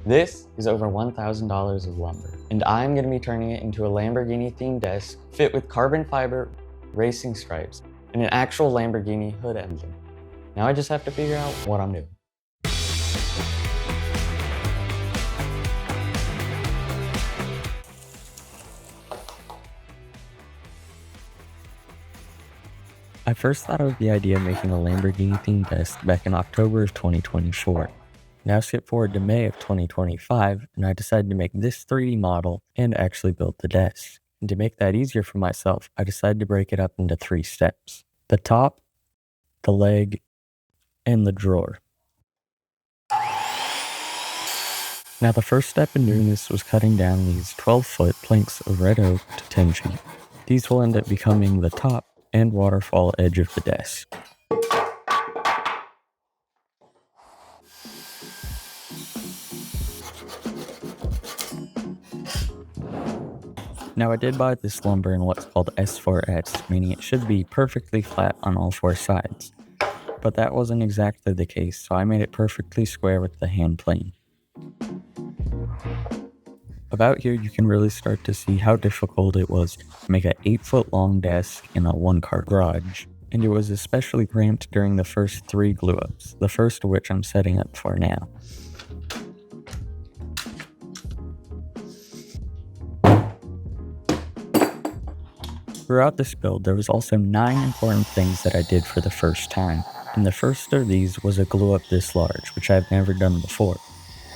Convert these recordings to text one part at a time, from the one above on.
This is over $1,000 of lumber, and I'm going to be turning it into a Lamborghini-themed desk fit with carbon fiber racing stripes and an actual Lamborghini hood engine. Now I just have to figure out what I'm doing. I first thought of the idea of making a Lamborghini-themed desk back in October of 2024. Now skip forward to May of 2025, and I decided to make this 3D model and actually build the desk. And to make that easier for myself, I decided to break it up into 3 steps: the top, the leg, and the drawer. Now the first step in doing this was cutting down these 12-foot planks of red oak to 10 feet. These will end up becoming the top and waterfall edge of the desk. Now I did buy this lumber in what's called S4S, meaning it should be perfectly flat on all 4 sides. But that wasn't exactly the case, so I made it perfectly square with the hand plane. About here you can really start to see how difficult it was to make an 8-foot long desk in a 1-car garage. And it was especially cramped during the first 3 glue ups, the first of which I'm setting up for now. Throughout this build, there was also 9 important things that I did for the first time, and the first of these was a glue up this large, which I've never done before.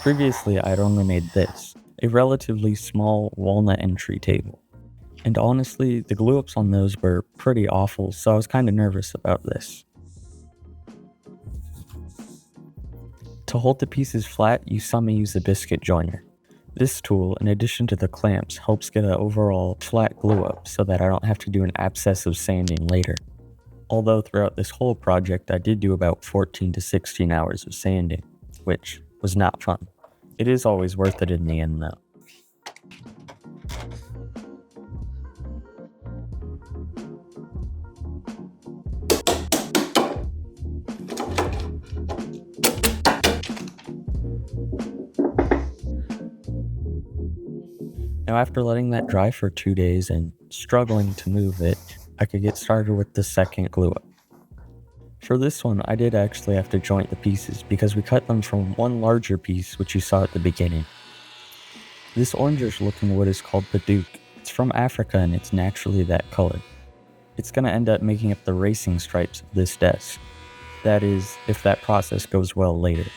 Previously, I'd only made this, a relatively small walnut entry table. And honestly, the glue ups on those were pretty awful, so I was kind of nervous about this. To hold the pieces flat, you saw me use a biscuit joiner. This tool, in addition to the clamps, helps get an overall flat glue up so that I don't have to do an abscess of sanding later. Although throughout this whole project I did do about 14 to 16 hours of sanding, which was not fun. It is always worth it in the end though. Now after letting that dry for 2 days and struggling to move it, I could get started with the second glue up. For this one, I did actually have to joint the pieces because we cut them from one larger piece which you saw at the beginning. This orangish looking wood is called the Duke. It's from Africa and it's naturally that color. It's going to end up making up the racing stripes of this desk. That is, if that process goes well later.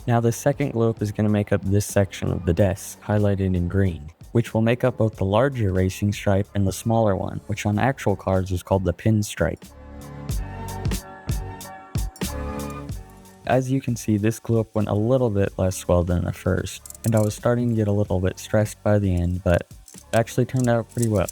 Now the second glue up is going to make up this section of the desk, highlighted in green, which will make up both the larger racing stripe and the smaller one, which on actual cars is called the pinstripe. As you can see, this glue up went a little bit less well than the first, and I was starting to get a little bit stressed by the end, but it actually turned out pretty well.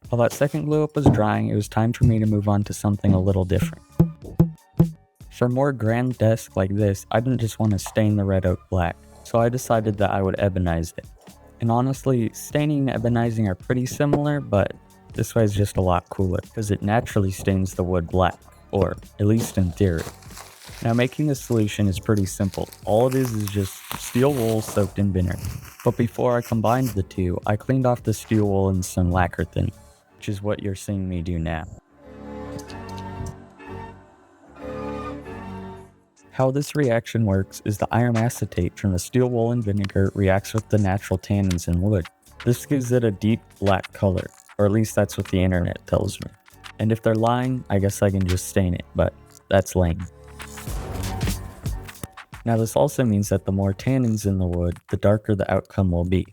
While that second glue up was drying, it was time for me to move on to something a little different. For a more grand desk like this, I didn't just want to stain the red oak black, so I decided that I would ebonize it. And honestly, staining and ebonizing are pretty similar, but this way is just a lot cooler, because it naturally stains the wood black, or at least in theory. Now making this solution is pretty simple. All it is just steel wool soaked in vinegar. But before I combined the two, I cleaned off the steel wool and some lacquer thinner, which is what you're seeing me do now. How this reaction works is the iron acetate from the steel wool and vinegar reacts with the natural tannins in wood. This gives it a deep black color, or at least that's what the internet tells me. And if they're lying, I guess I can just stain it, but that's lame. Now this also means that the more tannins in the wood, the darker the outcome will be.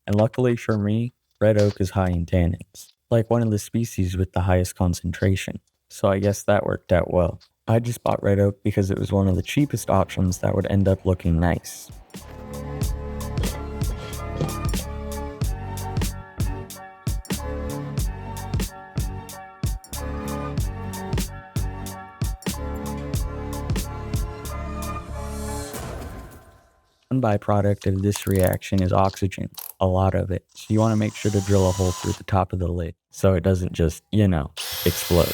And luckily for me, red oak is high in tannins, like one of the species with the highest concentration. so I guess that worked out well. I just bought red oak because it was one of the cheapest options that would end up looking nice. One byproduct of this reaction is oxygen, a lot of it, so you want to make sure to drill a hole through the top of the lid so it doesn't just, explode.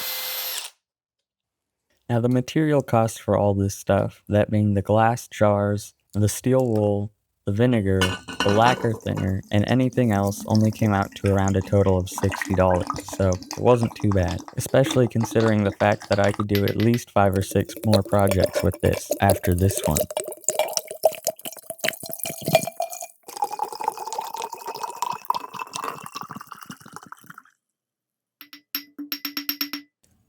Now the material costs for all this stuff, that being the glass jars, the steel wool, the vinegar, the lacquer thinner, and anything else only came out to around a total of $60, so it wasn't too bad, especially considering the fact that I could do at least 5 or 6 more projects with this after this one.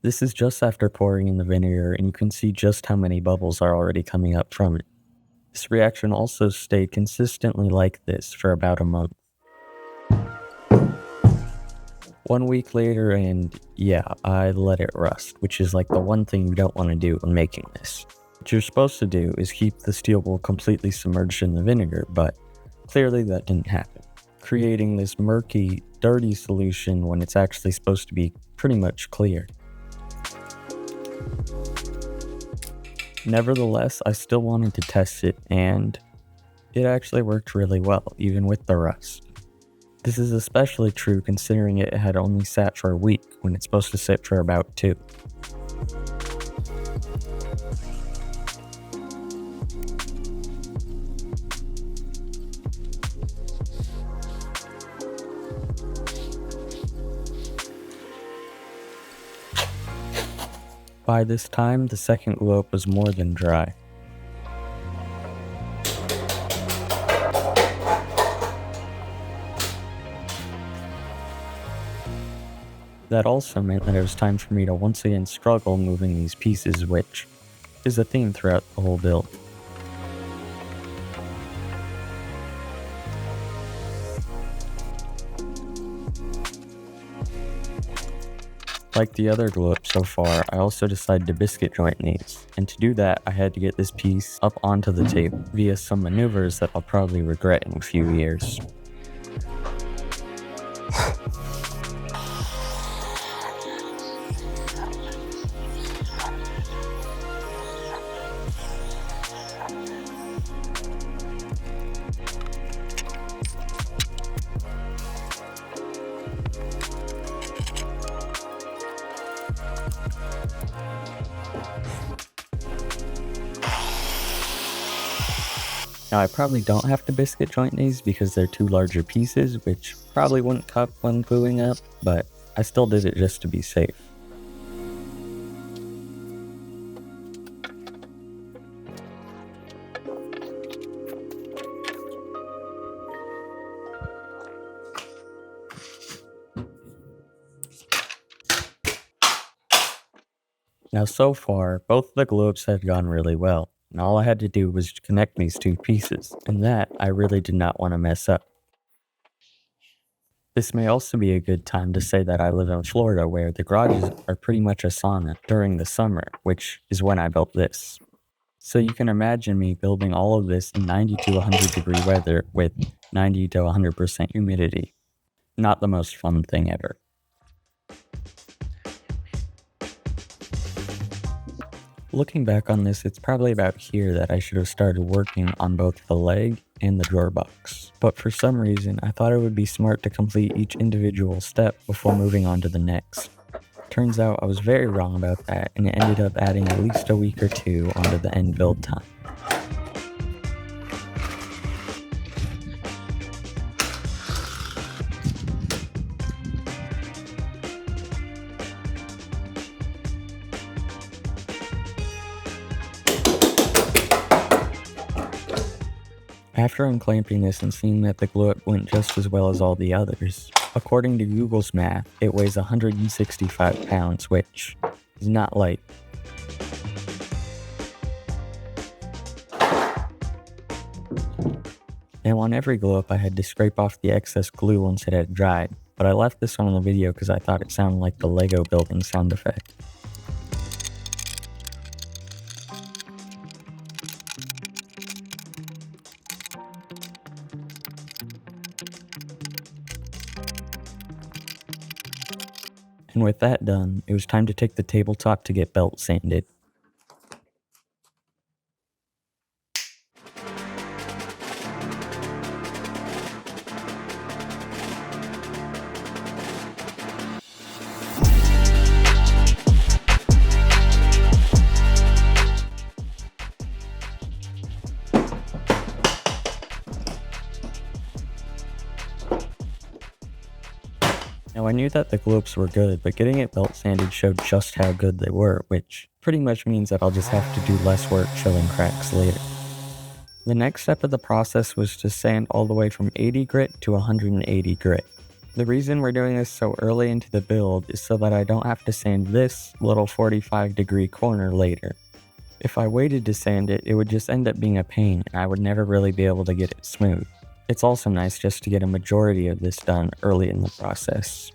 This is just after pouring in the vinegar, and you can see just how many bubbles are already coming up from it. This reaction also stayed consistently like this for about a month. 1 week later, and yeah, I let it rust, which is like the one thing you don't want to do when making this. What you're supposed to do is keep the steel wool completely submerged in the vinegar, but clearly that didn't happen, creating this murky, dirty solution when it's actually supposed to be pretty much clear. Nevertheless, I still wanted to test it, and it actually worked really well, even with the rust. This is especially true considering it had only sat for a week, when it's supposed to sit for about 2. By this time, the second glue up was more than dry. That also meant that it was time for me to once again struggle moving these pieces, which is a theme throughout the whole build. Like the other glue up so far, I also decided to biscuit joint these, and to do that I had to get this piece up onto the table via some maneuvers that I'll probably regret in a few years. Now I probably don't have to biscuit joint these because they're 2 larger pieces, which probably wouldn't cup when gluing up, but I still did it just to be safe. Now so far, both the glue ups had gone really well, and all I had to do was connect these 2 pieces, and that I really did not want to mess up. This may also be a good time to say that I live in Florida where the garages are pretty much a sauna during the summer, which is when I built this. So you can imagine me building all of this in 90 to 100 degree weather with 90 to 100% humidity. Not the most fun thing ever. Looking back on this, it's probably about here that I should have started working on both the leg and the drawer box. But for some reason, I thought it would be smart to complete each individual step before moving on to the next. Turns out I was very wrong about that, and it ended up adding at least a week or 2 onto the end build time. After unclamping this and seeing that the glue up went just as well as all the others, according to Google's math, it weighs 165 pounds, which is not light. Now on every glue up I had to scrape off the excess glue once it had dried, but I left this one in the video because I thought it sounded like the Lego building sound effect. And with that done, it was time to take the tabletop to get belt sanded. Now I knew that the globes were good, but getting it belt sanded showed just how good they were, which pretty much means that I'll just have to do less work filling cracks later. The next step of the process was to sand all the way from 80 grit to 180 grit. The reason we're doing this so early into the build is so that I don't have to sand this little 45-degree corner later. If I waited to sand it, it would just end up being a pain and I would never really be able to get it smooth. It's also nice just to get a majority of this done early in the process.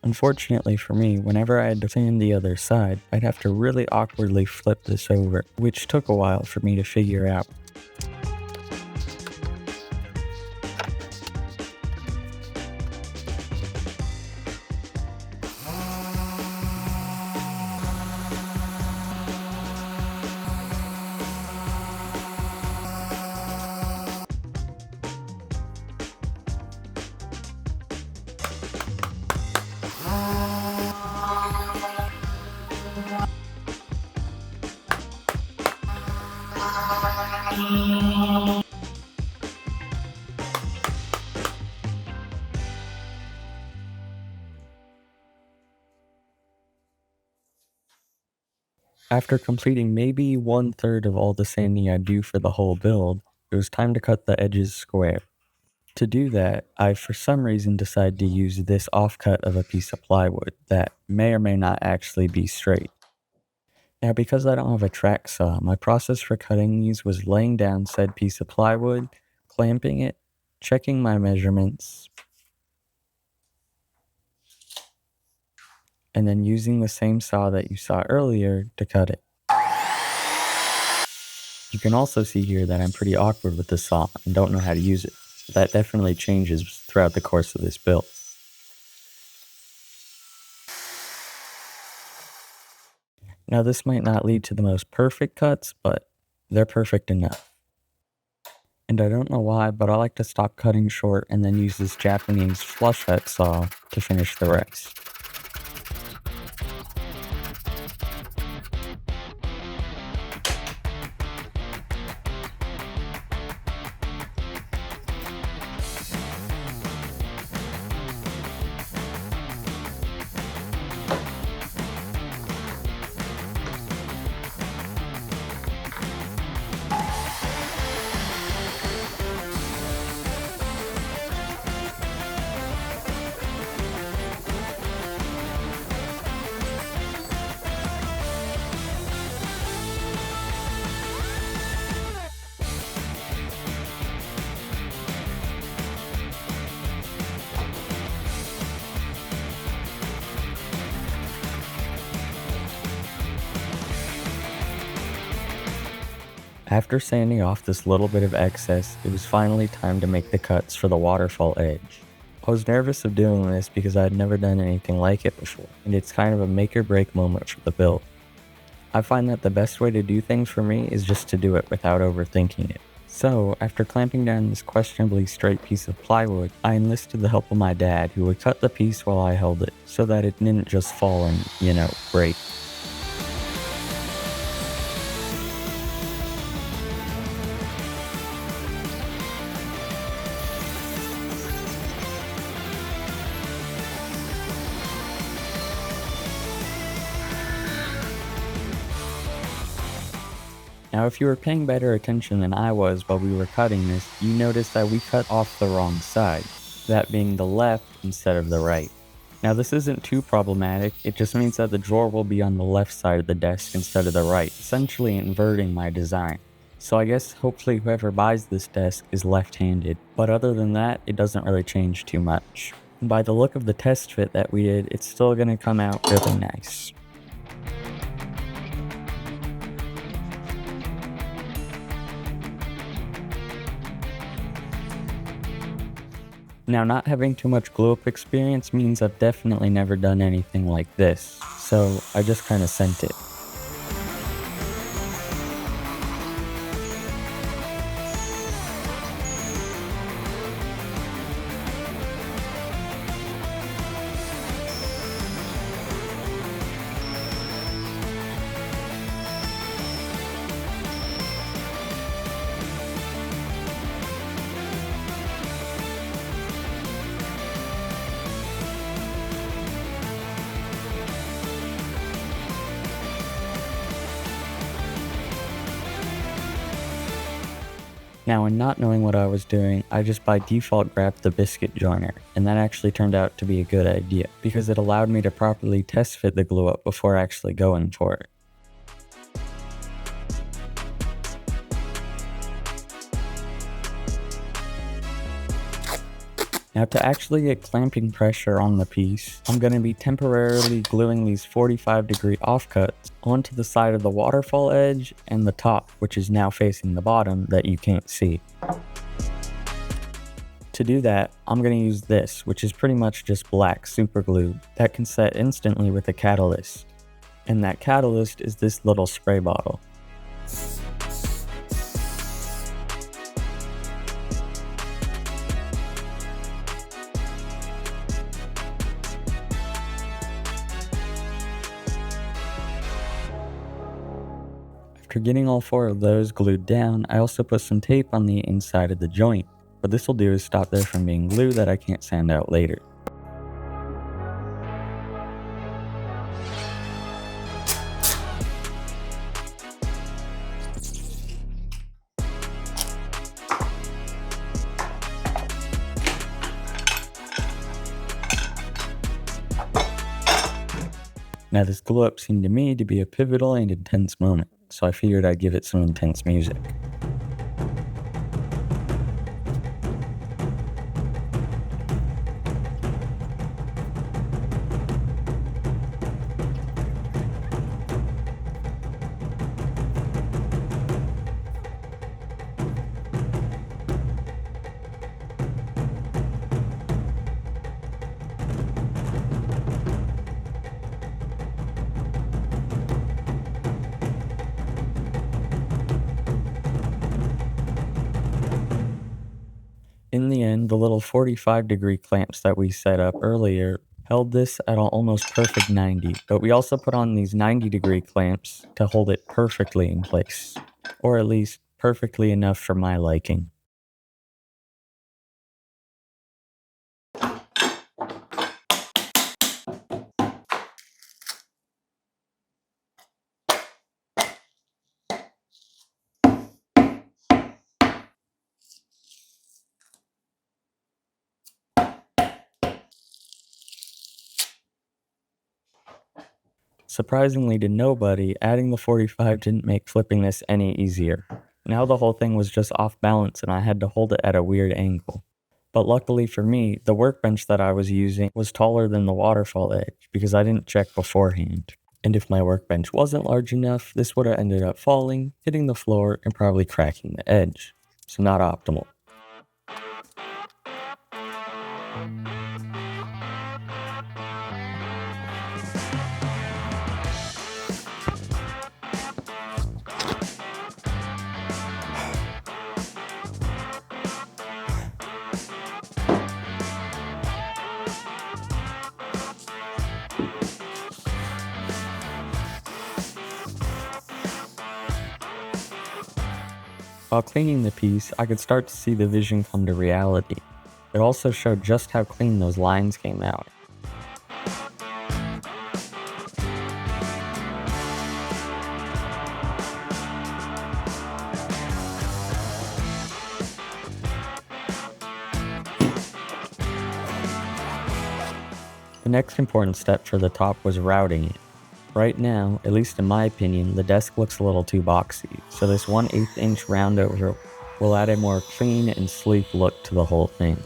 Unfortunately for me, whenever I had to sand the other side, I'd have to really awkwardly flip this over, which took a while for me to figure out. After completing maybe 1/3 of all the sanding I do for the whole build, it was time to cut the edges square. To do that, I for some reason decided to use this offcut of a piece of plywood that may or may not actually be straight. Now because I don't have a track saw, my process for cutting these was laying down said piece of plywood, clamping it, checking my measurements, and then using the same saw that you saw earlier to cut it. You can also see here that I'm pretty awkward with the saw and don't know how to use it. That definitely changes throughout the course of this build. Now this might not lead to the most perfect cuts, but they're perfect enough. And I don't know why, but I like to stop cutting short and then use this Japanese flush cut saw to finish the rest. After sanding off this little bit of excess, it was finally time to make the cuts for the waterfall edge. I was nervous of doing this because I had never done anything like it before, and it's kind of a make or break moment for the build. I find that the best way to do things for me is just to do it without overthinking it. So, after clamping down this questionably straight piece of plywood, I enlisted the help of my dad, who would cut the piece while I held it, so that it didn't just fall and, break. Now if you were paying better attention than I was while we were cutting this, you noticed that we cut off the wrong side, that being the left instead of the right. Now this isn't too problematic, it just means that the drawer will be on the left side of the desk instead of the right, essentially inverting my design. So I guess hopefully whoever buys this desk is left-handed, but other than that, it doesn't really change too much. And by the look of the test fit that we did, it's still gonna come out really nice. Now, not having too much glue up experience means I've definitely never done anything like this, so I just kinda sent it. Now, in not knowing what I was doing, I just by default grabbed the biscuit joiner, and that actually turned out to be a good idea, because it allowed me to properly test fit the glue up before actually going for it. Now, to actually get clamping pressure on the piece, I'm going to be temporarily gluing these 45-degree offcuts onto the side of the waterfall edge and the top, which is now facing the bottom that you can't see. To do that, I'm going to use this, which is pretty much just black super glue that can set instantly with a catalyst. And that catalyst is this little spray bottle. After getting all 4 of those glued down, I also put some tape on the inside of the joint. What this will do is stop there from being glue that I can't sand out later. Now, this glue up seemed to me to be a pivotal and intense moment, so I figured I'd give it some intense music. In the end, the little 45-degree clamps that we set up earlier held this at an almost perfect 90, but we also put on these 90-degree clamps to hold it perfectly in place, or at least perfectly enough for my liking. Surprisingly to nobody, adding the 45 didn't make flipping this any easier. Now the whole thing was just off balance and I had to hold it at a weird angle. But luckily for me, the workbench that I was using was taller than the waterfall edge because I didn't check beforehand. And if my workbench wasn't large enough, this would have ended up falling, hitting the floor, and probably cracking the edge. So not optimal. While cleaning the piece, I could start to see the vision come to reality. It also showed just how clean those lines came out. The next important step for the top was routing it. Right now, at least in my opinion, the desk looks a little too boxy, so this 1/8 inch round over will add a more clean and sleek look to the whole thing.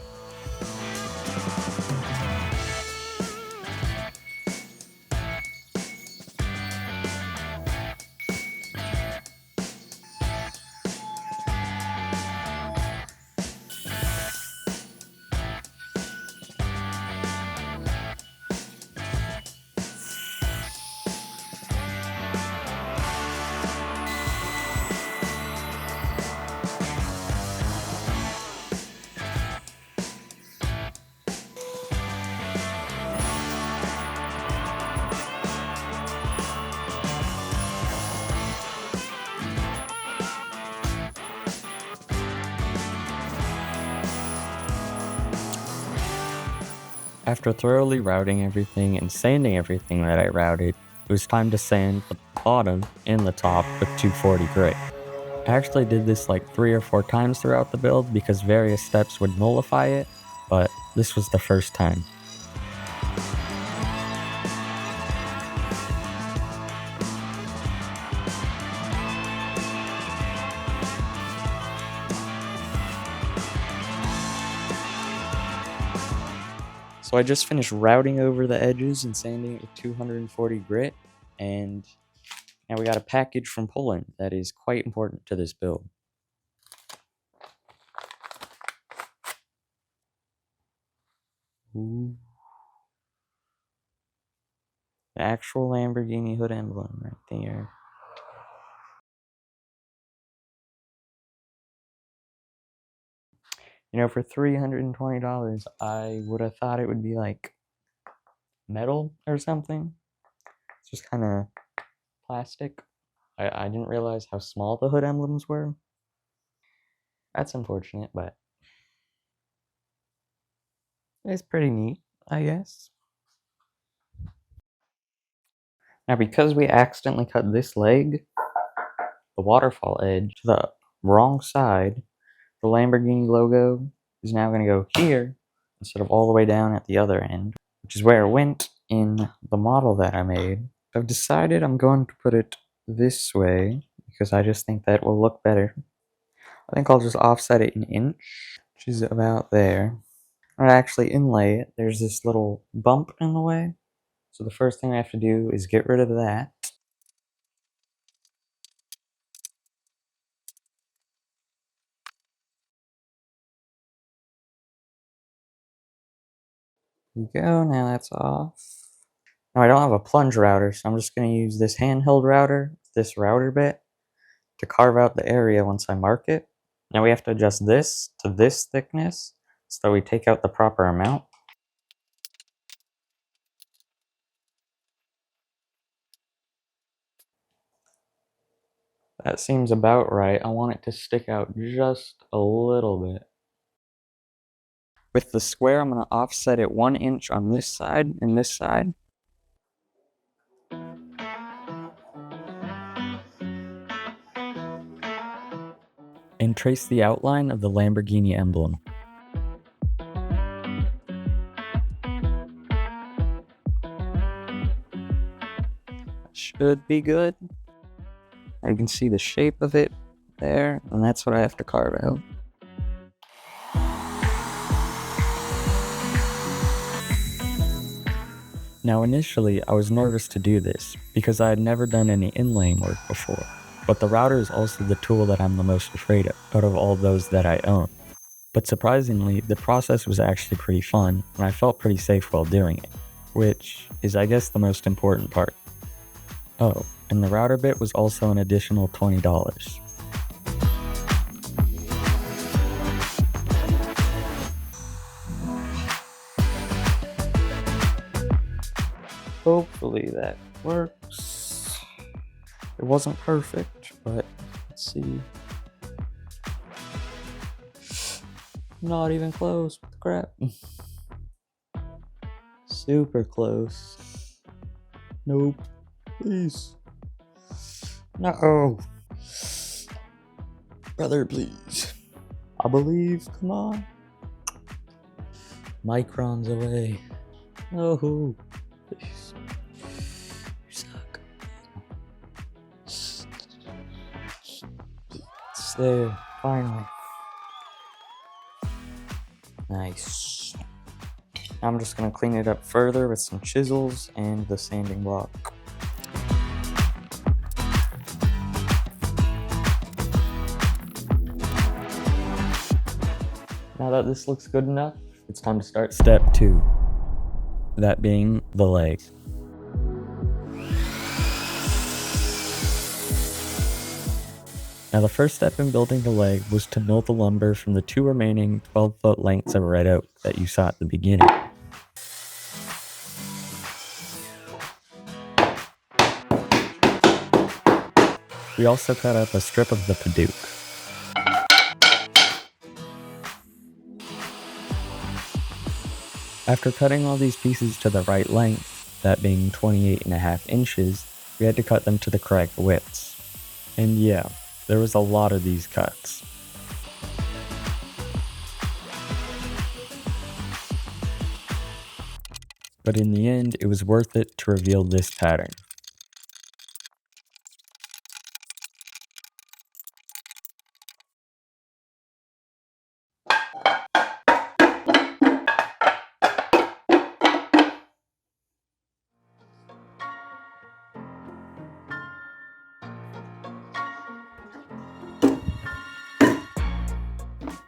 After thoroughly routing everything and sanding everything that I routed, it was time to sand the bottom and the top with 240 grit. I actually did this like 3 or 4 times throughout the build because various steps would nullify it, but this was the first time. So I just finished routing over the edges and sanding it with 240 grit, and now we got a package from Poland that is quite important to this build. Ooh. The actual Lamborghini hood emblem right there. You know, for $320, I would have thought it would be like metal or something. It's just kind of plastic. I didn't realize how small the hood emblems were. That's unfortunate, but it's pretty neat, I guess. Now, because we accidentally cut this leg, the waterfall edge, to the wrong side, the Lamborghini logo is now going to go here instead of all the way down at the other end, which is where it went in the model that I made. I've decided I'm going to put it this way because I just think that will look better. I think I'll just offset it an inch, which is about there. I'm gonna actually inlay it. There's this little bump in the way, so the first thing I have to do is get rid of that. There we go, now that's off. Now I don't have a plunge router, so I'm just going to use this handheld router, this router bit, to carve out the area once I mark it. Now we have to adjust this to this thickness so that we take out the proper amount. That seems about right. I want it to stick out just a little bit. With the square, I'm going to offset it 1 inch on this side and this side. And trace the outline of the Lamborghini emblem. Should be good. You can see the shape of it there, and that's what I have to carve out. Now initially, I was nervous to do this, because I had never done any inlaying work before, but the router is also the tool that I'm the most afraid of, out of all those that I own. But surprisingly, the process was actually pretty fun, and I felt pretty safe while doing it, which is I guess the most important part. Oh, and the router bit was also an additional $20. Hopefully that works. It wasn't perfect, but let's see. Not even close. What the crap? Super close. Nope. Please. No. Brother, please. I believe. Come on. Microns away. No. Please. You suck. It's there. Finally. Nice. I'm just going to clean it up further with some chisels and the sanding block. Now that this looks good enough, it's time to start step 2. That being the leg. Now the first step in building the leg was to mill the lumber from the 2 remaining 12-foot lengths of red oak that you saw at the beginning. We also cut up a strip of the paduk. After cutting all these pieces to the right length, that being 28.5 inches, we had to cut them to the correct widths. And yeah, there was a lot of these cuts. But in the end, it was worth it to reveal this pattern.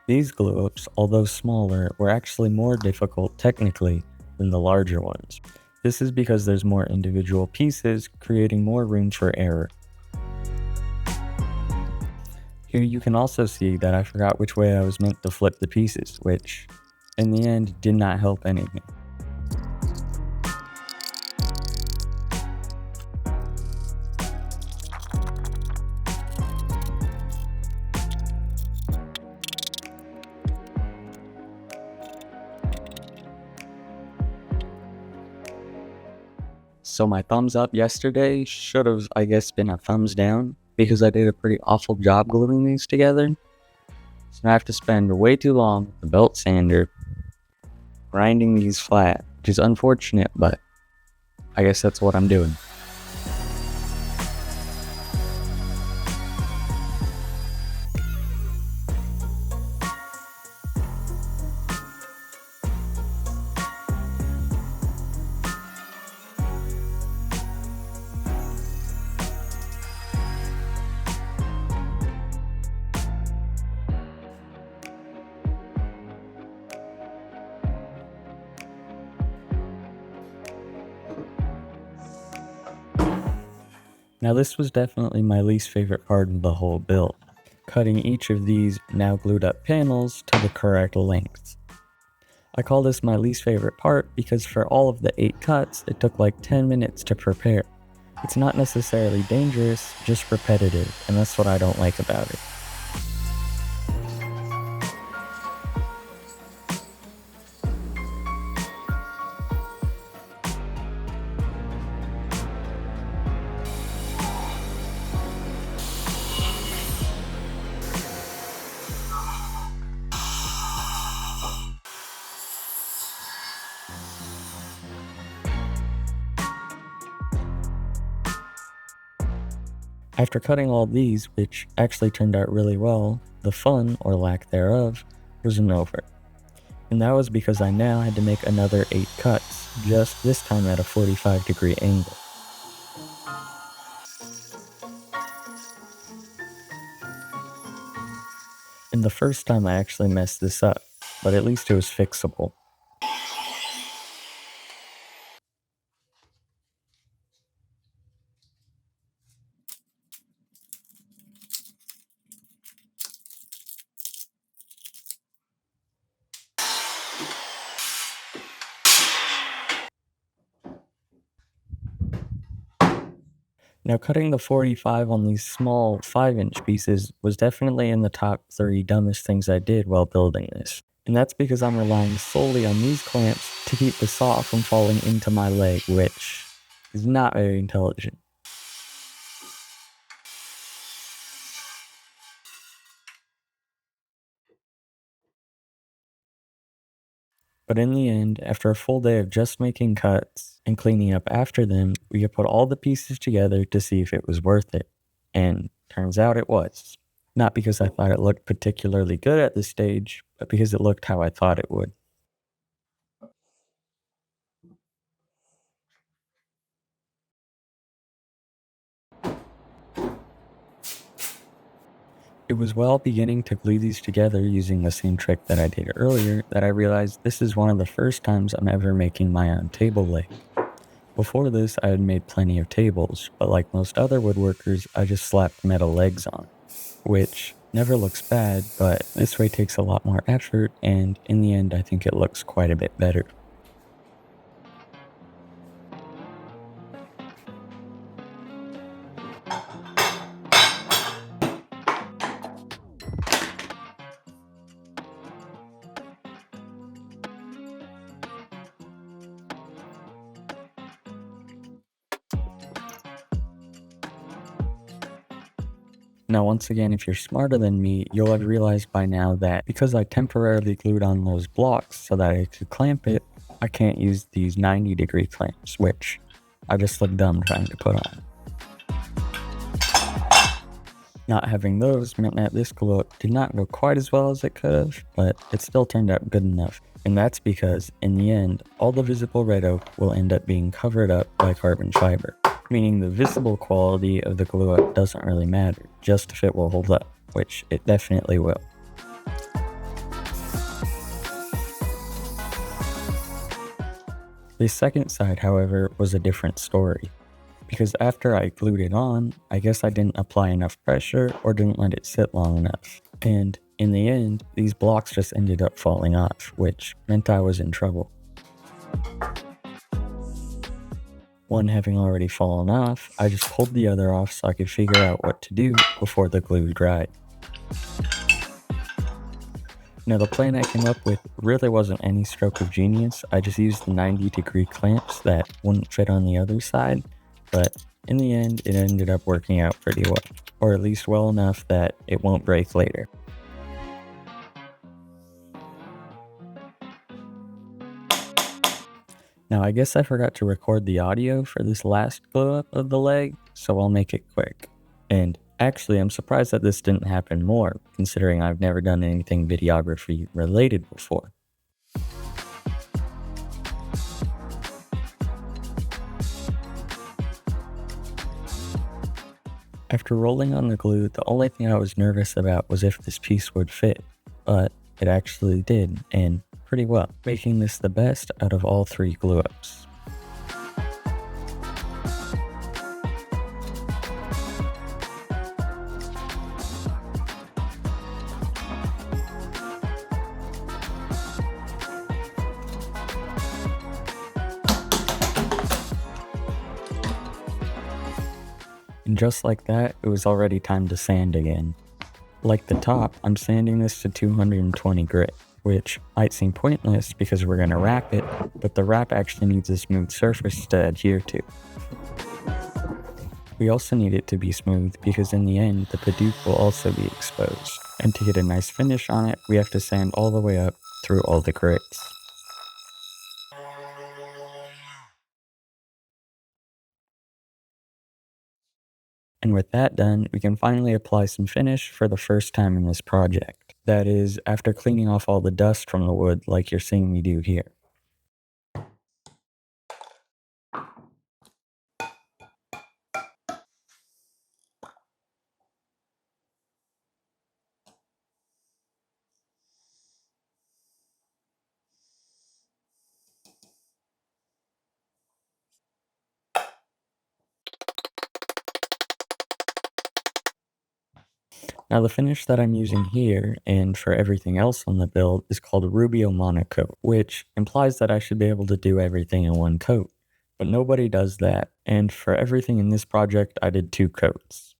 These glue-ups, although smaller, were actually more difficult technically than the larger ones. This is because there's more individual pieces, creating more room for error. Here you can also see that I forgot which way I was meant to flip the pieces, which, in the end, did not help anything. So my thumbs up yesterday should have, I guess, been a thumbs down, because I did a pretty awful job gluing these together. So I have to spend way too long with the belt sander grinding these flat, which is unfortunate, but I guess that's what I'm doing. Now this was definitely my least favorite part of the whole build, cutting each of these now glued up panels to the correct length. I call this my least favorite part because for all of the 8 cuts, it took like 10 minutes to prepare. It's not necessarily dangerous, just repetitive, and that's what I don't like about it. After cutting all these, which actually turned out really well, the fun, or lack thereof, wasn't over. And that was because I now had to make another 8 cuts, just this time at a 45-degree angle. And the first time I actually messed this up, but at least it was fixable. Now cutting the 45 on these small 5-inch pieces was definitely in the top 3 dumbest things I did while building this. And that's because I'm relying solely on these clamps to keep the saw from falling into my leg, which is not very intelligent. But in the end, after a full day of just making cuts and cleaning up after them, we could put all the pieces together to see if it was worth it. And turns out it was. Not because I thought it looked particularly good at this stage, but because it looked how I thought it would. It was while beginning to glue these together using the same trick that I did earlier that I realized this is one of the first times I'm ever making my own table leg. Before this, I had made plenty of tables, but like most other woodworkers, I just slapped metal legs on, which never looks bad, but this way takes a lot more effort, and in the end, I think it looks quite a bit better. Now, once again, if you're smarter than me, you'll have realized by now that because I temporarily glued on those blocks so that I could clamp it, I can't use these 90-degree clamps, which I just look dumb trying to put on. Not having those meant that this glue up did not go quite as well as it could have, but it still turned out good enough. And that's because, in the end, all the visible red oak will end up being covered up by carbon fiber, meaning the visible quality of the glue up doesn't really matter, just if it will hold up, which it definitely will. The second side, however, was a different story. Because after I glued it on, I guess I didn't apply enough pressure or didn't let it sit long enough. And in the end, these blocks just ended up falling off, which meant I was in trouble. One having already fallen off, I just pulled the other off so I could figure out what to do before the glue dried. Now, the plan I came up with really wasn't any stroke of genius. I just used the 90-degree clamps that wouldn't fit on the other side, but in the end, it ended up working out pretty well, or at least well enough that it won't break later. Now, I guess I forgot to record the audio for this last glow up of the leg, so I'll make it quick. And actually, I'm surprised that this didn't happen more, considering I've never done anything videography related before. After rolling on the glue, the only thing I was nervous about was if this piece would fit, but it actually did, and pretty well, making this the best out of all three glue-ups. And just like that, it was already time to sand again. Like the top, I'm sanding this to 220 grit, which might seem pointless because we're going to wrap it, but the wrap actually needs a smooth surface to adhere to. We also need it to be smooth because in the end, the Padauk will also be exposed. And to get a nice finish on it, we have to sand all the way up through all the grits. And with that done, we can finally apply some finish for the first time in this project. That is, after cleaning off all the dust from the wood like you're seeing me do here. Now the finish that I'm using here, and for everything else on the build, is called Rubio Monocoat, which implies that I should be able to do everything in one coat. But nobody does that, and for everything in this project, I did 2 coats.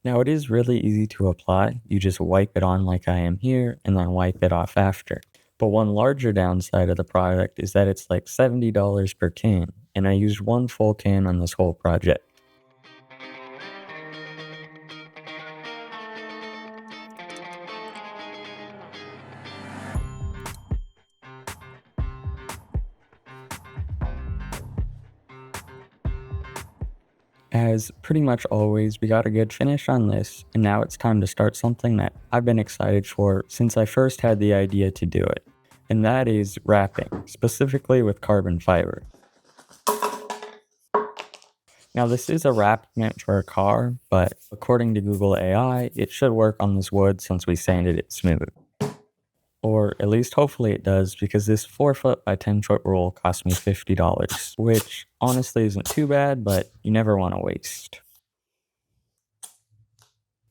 Now it is really easy to apply, you just wipe it on like I am here, and then wipe it off after. But one larger downside of the product is that it's like $70 per can, and I used 1 full can on this whole project. As pretty much always, we got a good finish on this, and now it's time to start something that I've been excited for since I first had the idea to do it, and that is wrapping, specifically with carbon fiber. Now this is a wrap meant for a car, but according to Google AI, it should work on this wood since we sanded it smooth. Or at least hopefully it does, because this 4-foot by 10-foot roll cost me $50, which honestly isn't too bad, but you never want to waste.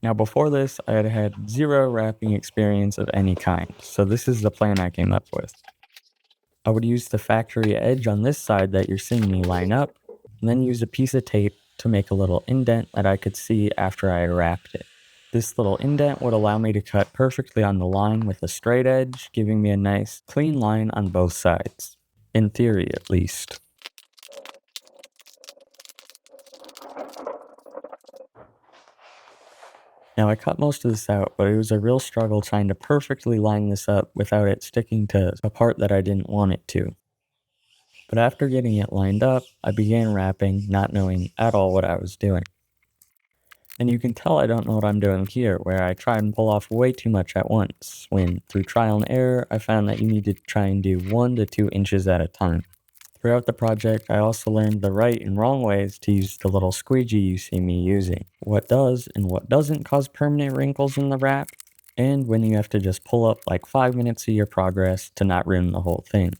Now before this, I had had 0 wrapping experience of any kind, so this is the plan I came up with. I would use the factory edge on this side that you're seeing me line up, and then use a piece of tape to make a little indent that I could see after I had wrapped it. This little indent would allow me to cut perfectly on the line with a straight edge, giving me a nice, clean line on both sides. In theory, at least. Now I cut most of this out, but it was a real struggle trying to perfectly line this up without it sticking to a part that I didn't want it to. But after getting it lined up, I began wrapping, not knowing at all what I was doing. And you can tell I don't know what I'm doing here, where I try and pull off way too much at once, when through trial and error, I found that you need to try and do 1 to 2 inches at a time. Throughout the project, I also learned the right and wrong ways to use the little squeegee you see me using, what does and what doesn't cause permanent wrinkles in the wrap, and when you have to just pull up like 5 minutes of your progress to not ruin the whole thing.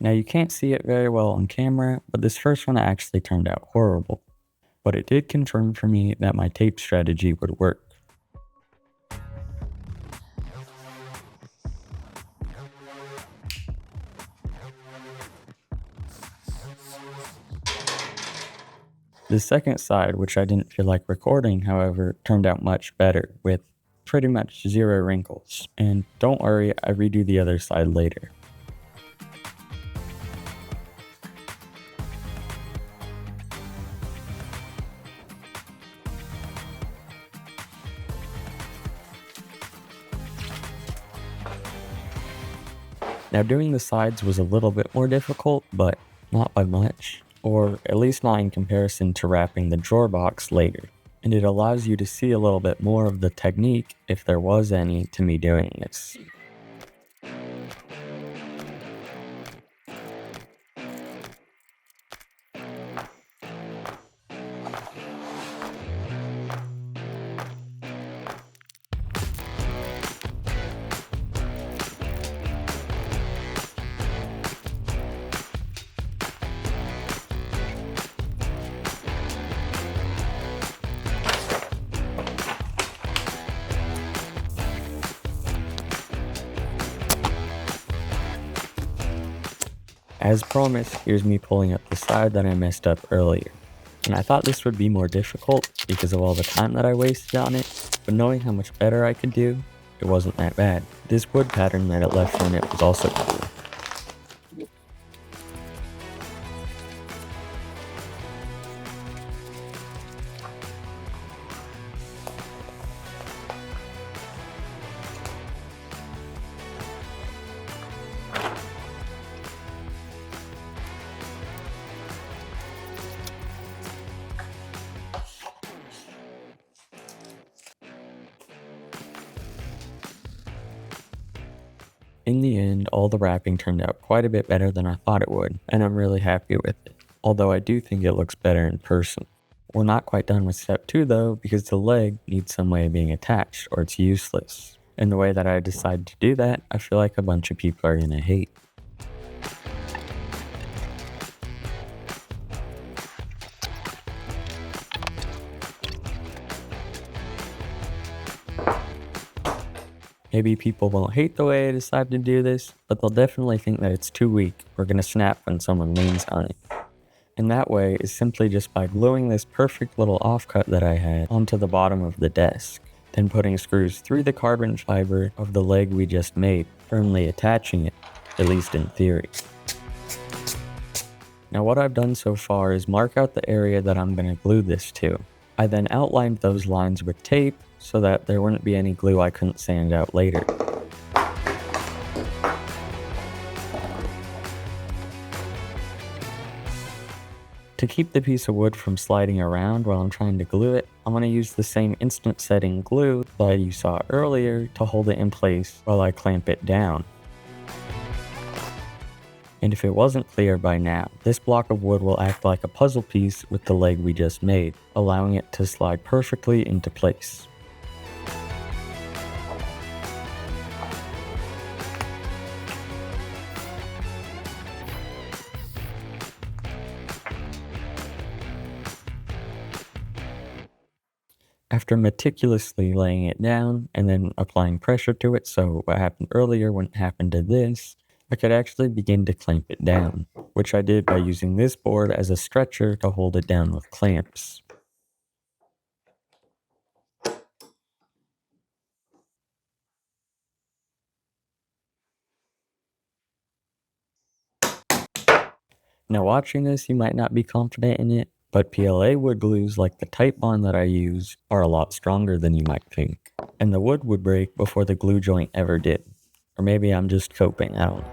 Now you can't see it very well on camera, but this first one actually turned out horrible. But it did confirm for me that my tape strategy would work. The second side, which I didn't feel like recording, however, turned out much better, with pretty much 0 wrinkles. And don't worry, I redo the other side later. Now doing the sides was a little bit more difficult, but not by much, or at least not in comparison to wrapping the drawer box later. And it allows you to see a little bit more of the technique, if there was any, to me doing this. As promised, here's me pulling up the side that I messed up earlier. And I thought this would be more difficult because of all the time that I wasted on it, but knowing how much better I could do, it wasn't that bad. This wood pattern that it left on it was also cool. In the end, all the wrapping turned out quite a bit better than I thought it would, and I'm really happy with it. Although I do think it looks better in person. We're not quite done with step 2 though, because the leg needs some way of being attached, or it's useless. And the way that I decided to do that, I feel like a bunch of people are gonna hate. Maybe people won't hate the way I decided to do this, but they'll definitely think that it's too weak or gonna snap when someone leans on it. And that way is simply just by gluing this perfect little offcut that I had onto the bottom of the desk, then putting screws through the carbon fiber of the leg we just made, firmly attaching it, at least in theory. Now what I've done so far is mark out the area that I'm gonna glue this to. I then outlined those lines with tape so that there wouldn't be any glue I couldn't sand out later. To keep the piece of wood from sliding around while I'm trying to glue it, I'm going to use the same instant setting glue that you saw earlier to hold it in place while I clamp it down. And if it wasn't clear by now, this block of wood will act like a puzzle piece with the leg we just made, allowing it to slide perfectly into place. After meticulously laying it down and then applying pressure to it so what happened earlier wouldn't happen to this, I could actually begin to clamp it down, which I did by using this board as a stretcher to hold it down with clamps. Now watching this, you might not be confident in it, but PLA wood glues like the Type Bond that I use are a lot stronger than you might think, and the wood would break before the glue joint ever did. Or maybe I'm just coping, I don't know.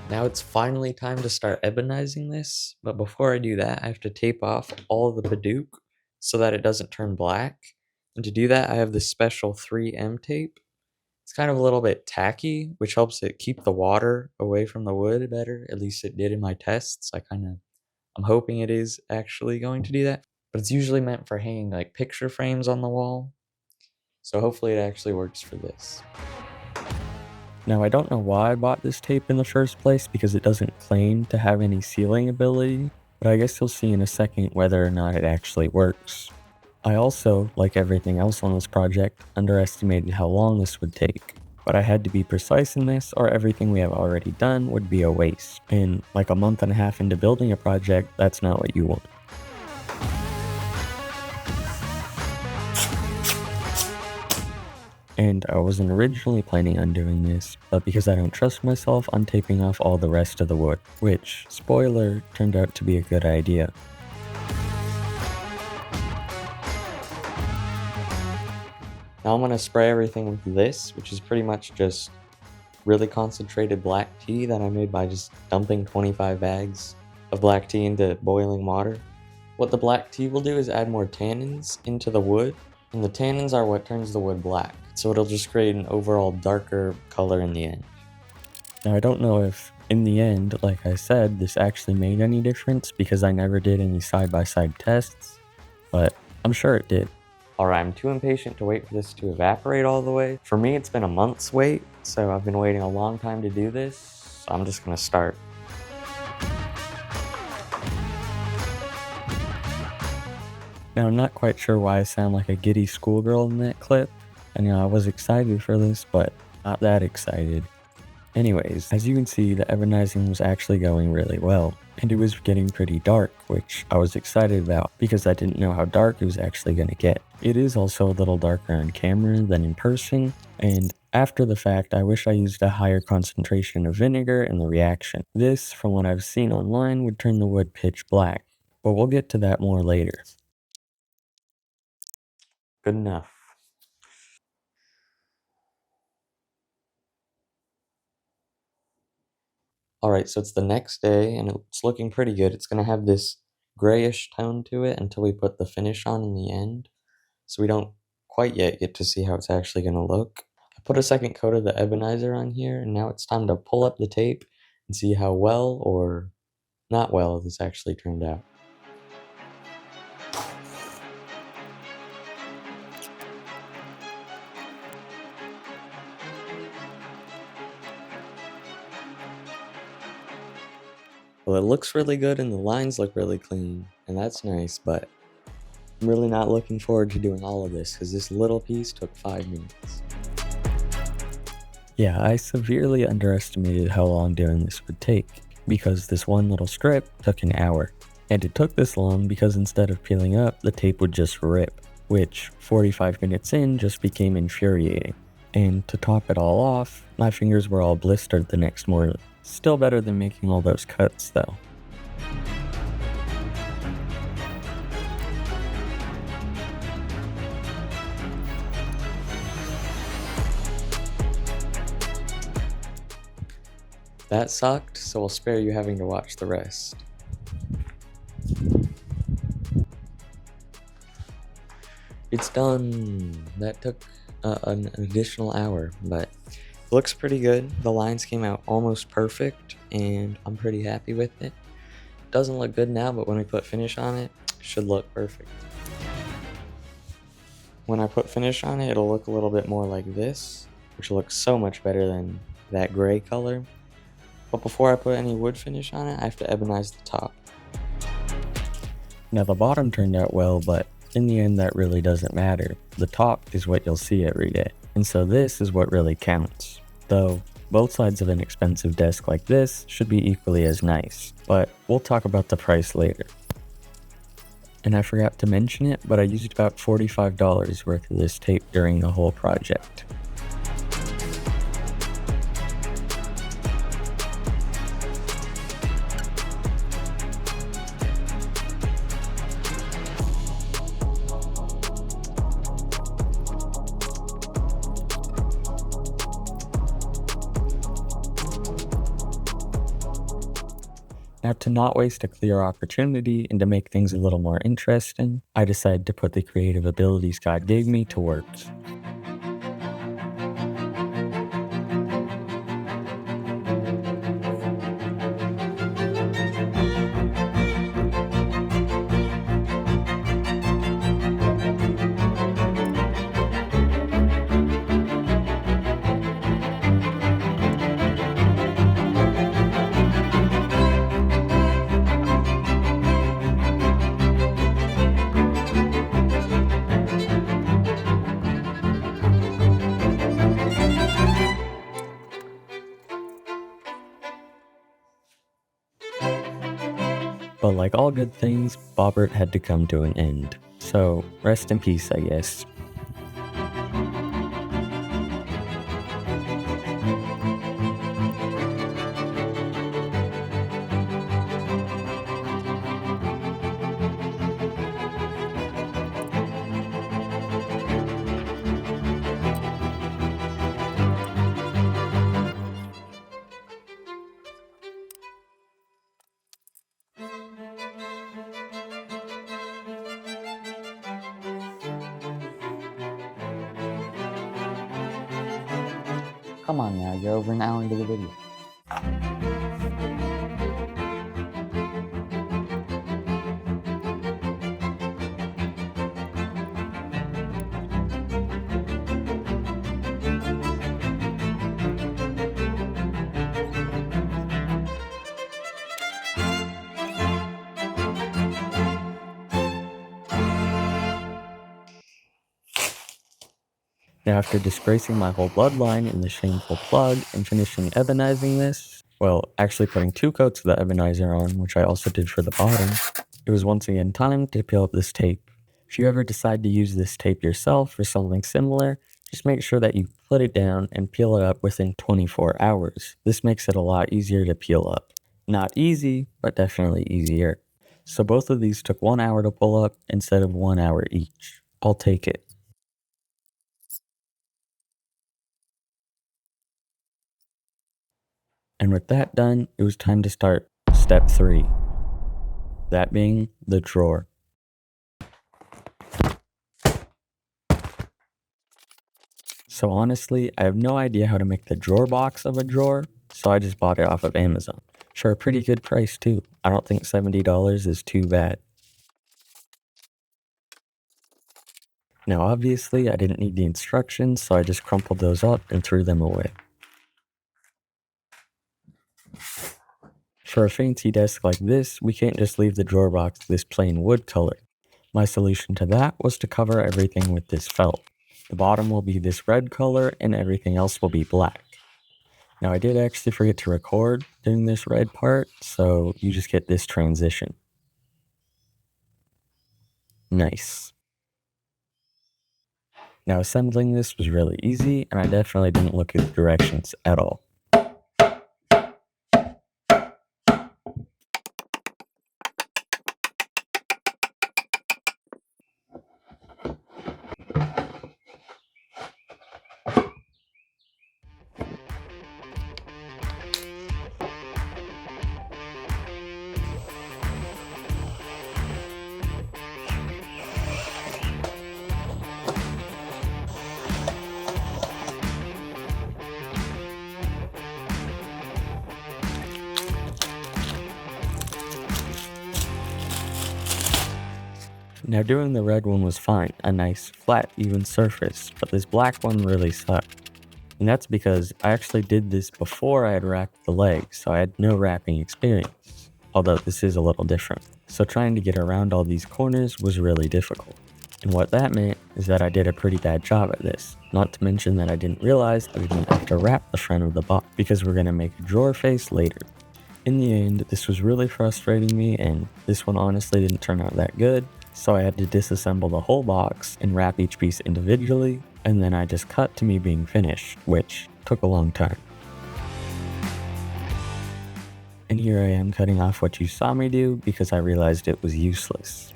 Now it's finally time to start ebonizing this, but before I do that, I have to tape off all the Padook so that it doesn't turn black. And to do that, I have this special 3M tape. It's kind of a little bit tacky, which helps it keep the water away from the wood better. At least it did in my tests. I'm hoping it is actually going to do that. But it's usually meant for hanging like picture frames on the wall. So hopefully it actually works for this. Now, I don't know why I bought this tape in the first place because it doesn't claim to have any sealing ability, but I guess you'll see in a second whether or not it actually works. I also, like everything else on this project, underestimated how long this would take, but I had to be precise in this or everything we have already done would be a waste, and like a month and a half into building a project, that's not what you want. And I wasn't originally planning on doing this, but because I don't trust myself, I'm taping off all the rest of the wood, which, spoiler, turned out to be a good idea. Now I'm going to spray everything with this, which is pretty much just really concentrated black tea that I made by just dumping 25 bags of black tea into boiling water. What the black tea will do is add more tannins into the wood, and the tannins are what turns the wood black, so it'll just create an overall darker color in the end. Now I don't know if, in the end, like I said, this actually made any difference because I never did any side-by-side tests, but I'm sure it did. Alright, I'm too impatient to wait for this to evaporate all the way. For me, it's been a month's wait, so I've been waiting a long time to do this, so I'm just gonna start. Now, I'm not quite sure why I sound like a giddy schoolgirl in that clip, and I was excited for this, but not that excited. Anyways, as you can see, the ebonizing was actually going really well, and it was getting pretty dark, which I was excited about because I didn't know how dark it was actually going to get. It is also a little darker on camera than in person, and after the fact, I wish I used a higher concentration of vinegar in the reaction. This, from what I've seen online, would turn the wood pitch black, but we'll get to that more later. Good enough. Alright, so it's the next day, and it's looking pretty good. It's gonna have this grayish tone to it until we put the finish on in the end. So we don't quite yet get to see how it's actually gonna look. I put a second coat of the ebonizer on here, and now it's time to pull up the tape and see how well or not well this actually turned out. Well, it looks really good and the lines look really clean, and that's nice, but I'm really not looking forward to doing all of this because this little piece took 5 minutes. Yeah, I severely underestimated how long doing this would take, because this one little strip took an hour. And it took this long because instead of peeling up, the tape would just rip, which 45 minutes in just became infuriating. And to top it all off, my fingers were all blistered the next morning. Still better than making all those cuts though. That sucked, so I'll spare you having to watch the rest. It's done! That took an additional hour, but Looks pretty good. The lines came out almost perfect, and I'm pretty happy with it. Doesn't look good now, but when we put finish on it, it should look perfect. When I put finish on it, it'll look a little bit more like this, which looks so much better than that gray color. But before I put any wood finish on it, I have to ebonize the top. Now the bottom turned out well, but in the end that really doesn't matter. The top is what you'll see every day, and so this is what really counts. Though, both sides of an expensive desk like this should be equally as nice, but we'll talk about the price later. And I forgot to mention it, but I used about $45 worth of this tape during the whole project. Now, to not waste a clear opportunity and to make things a little more interesting, I decided to put the creative abilities God gave me to work. But like all good things, Bobbert had to come to an end. So, rest in peace, I guess. Come on now, you're over an hour into the video. Now, after disgracing my whole bloodline in the shameful plug and finishing ebonizing this, well, actually putting 2 coats of the ebonizer on, which I also did for the bottom, it was once again time to peel up this tape. If you ever decide to use this tape yourself or something similar, just make sure that you put it down and peel it up within 24 hours. This makes it a lot easier to peel up. Not easy, but definitely easier. So both of these took 1 hour to pull up instead of 1 hour each. I'll take it. And with that done, it was time to start step 3. That being the drawer. So honestly, I have no idea how to make the drawer box of a drawer, so I just bought it off of Amazon. For a pretty good price too. I don't think $70 is too bad. Now obviously, I didn't need the instructions, so I just crumpled those up and threw them away. For a fancy desk like this, we can't just leave the drawer box this plain wood color. My solution to that was to cover everything with this felt. The bottom will be this red color and everything else will be black. Now I did actually forget to record during this red part, so you just get this transition. Nice. Now assembling this was really easy, and I definitely didn't look at the directions at all. Now doing the red one was fine, a nice, flat, even surface, but this black one really sucked. And that's because I actually did this before I had wrapped the legs, so I had no wrapping experience. Although this is a little different. So trying to get around all these corners was really difficult. And what that meant is that I did a pretty bad job at this. Not to mention that I didn't realize that we didn't have to wrap the front of the box because we're going to make a drawer face later. In the end, this was really frustrating me, and this one honestly didn't turn out that good, so I had to disassemble the whole box and wrap each piece individually, and then I just cut to me being finished, which took a long time. And here I am cutting off what you saw me do because I realized it was useless.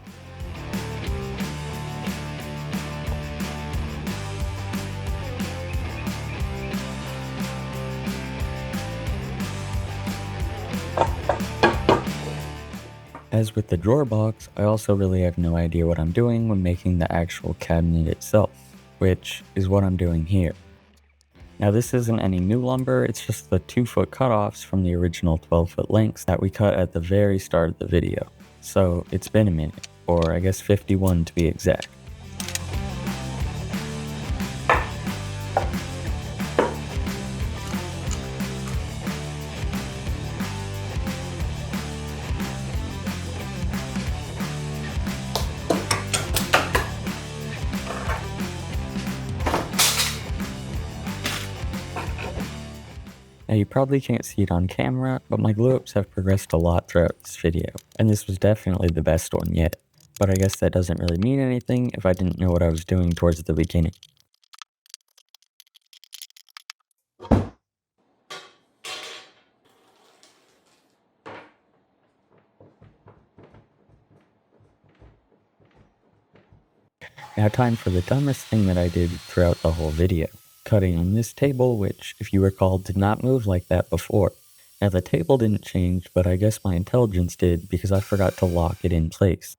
As with the drawer box, I also really have no idea what I'm doing when making the actual cabinet itself, which is what I'm doing here. Now this isn't any new lumber, it's just the 2-foot cutoffs from the original 12-foot lengths that we cut at the very start of the video. So it's been a minute, or I guess 51 to be exact. Now you probably can't see it on camera, but my glue-ups have progressed a lot throughout this video, and this was definitely the best one yet. But I guess that doesn't really mean anything if I didn't know what I was doing towards the beginning. Now time for the dumbest thing that I did throughout the whole video. Cutting on this table, which, if you recall, did not move like that before. Now the table didn't change, but I guess my intelligence did because I forgot to lock it in place.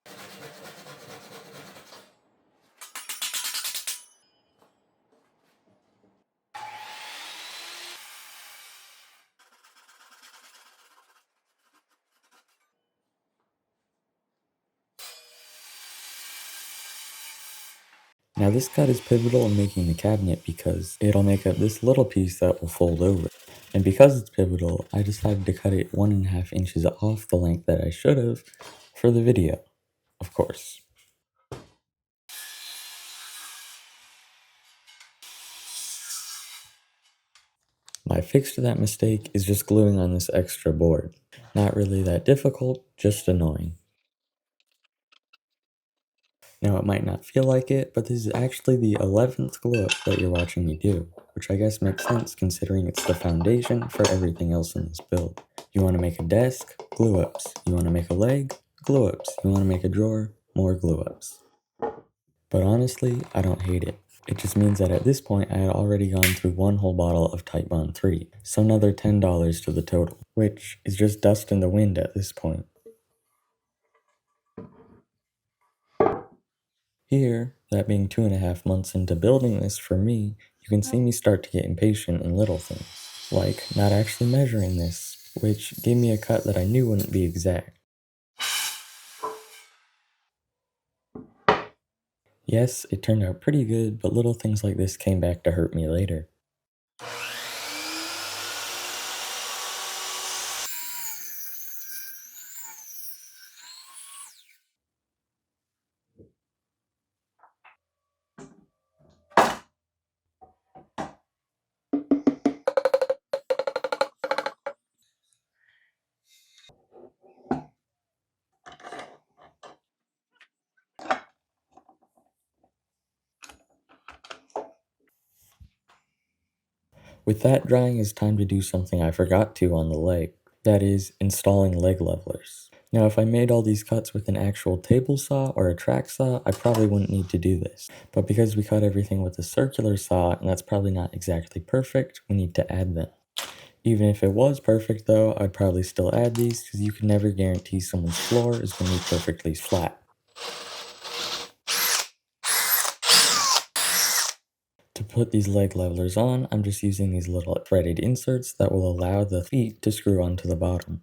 Now this cut is pivotal in making the cabinet because it'll make up this little piece that will fold over. And because it's pivotal, I decided to cut it 1.5 inches off the length that I should have for the video, of course. My fix to that mistake is just gluing on this extra board. Not really that difficult, just annoying. Now it might not feel like it, but this is actually the 11th glue up that you're watching me do, which I guess makes sense considering it's the foundation for everything else in this build. You want to make a desk? Glue ups. You want to make a leg? Glue ups. You want to make a drawer? More glue ups. But honestly, I don't hate it. It just means that at this point I had already gone through one whole bottle of Type Bond 3, so another $10 to the total, which is just dust in the wind at this point. Here, that being 2.5 months into building this for me, you can see me start to get impatient in little things, like not actually measuring this, which gave me a cut that I knew wouldn't be exact. Yes, it turned out pretty good, but little things like this came back to hurt me later. With that drying, it's time to do something I forgot to on the leg. That is, installing leg levelers. Now if I made all these cuts with an actual table saw or a track saw, I probably wouldn't need to do this. But because we cut everything with a circular saw, and that's probably not exactly perfect, we need to add them. Even if it was perfect though, I'd probably still add these because you can never guarantee someone's floor is going to be perfectly flat. To put these leg levelers on, I'm just using these little threaded inserts that will allow the feet to screw onto the bottom.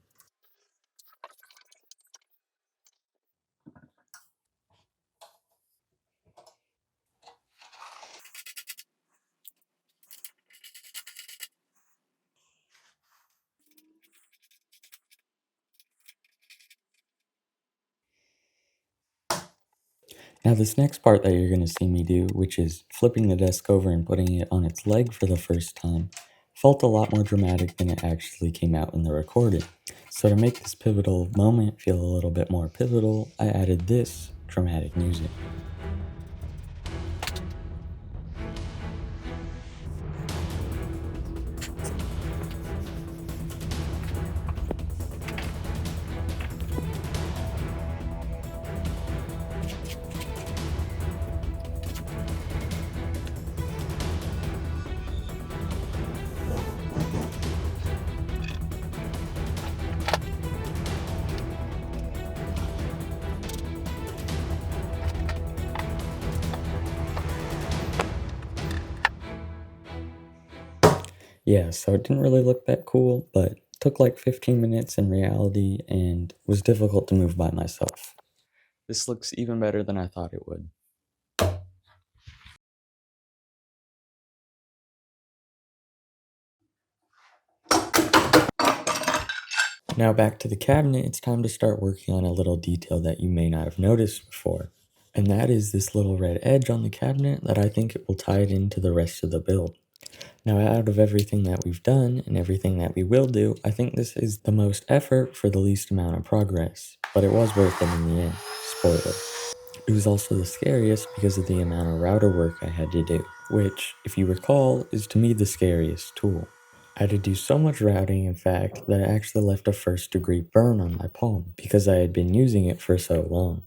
Now this next part that you're going to see me do, which is flipping the desk over and putting it on its leg for the first time, felt a lot more dramatic than it actually came out in the recording. So to make this pivotal moment feel a little bit more pivotal, I added this dramatic music. Yeah, so it didn't really look that cool, but took like 15 minutes in reality and was difficult to move by myself. This looks even better than I thought it would. Now back to the cabinet, it's time to start working on a little detail that you may not have noticed before. And that is this little red edge on the cabinet that I think it will tie it into the rest of the build. Now out of everything that we've done and everything that we will do, I think this is the most effort for the least amount of progress. But it was worth it in the end. Spoiler. It was also the scariest because of the amount of router work I had to do, which, if you recall, is to me the scariest tool. I had to do so much routing, in fact, that I actually left a first-degree burn on my palm because I had been using it for so long.